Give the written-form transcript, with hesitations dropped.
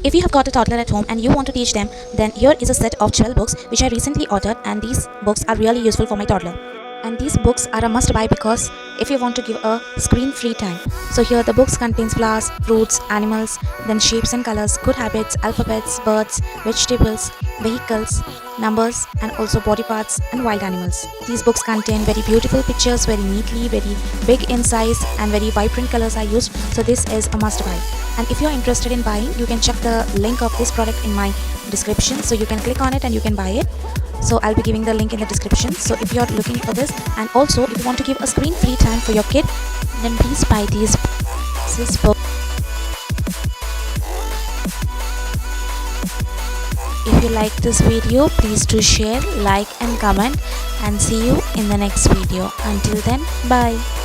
If you have got a toddler at home and you want to teach them, then here is a set of 12 books which I recently ordered, and these books are really useful for my toddler. And these books are a must buy because if you want to give a screen free time. So here the books contains flowers, fruits, animals, then shapes and colors, good habits, alphabets, birds, vegetables, vehicles, numbers, and also body parts and wild animals. These books contain very beautiful pictures, very neatly, very big in size, and very vibrant colors are used. So this is a must buy. And if you're interested in buying, you can check the link of this product in my description. So you can click on it and you can buy it. So I'll be giving the link in the description. So if you're looking for this, and also if you want to give a screen free time for your kid, then please buy this book. If you like this video, please do share, like and comment, and see you in the next video. Until then, bye.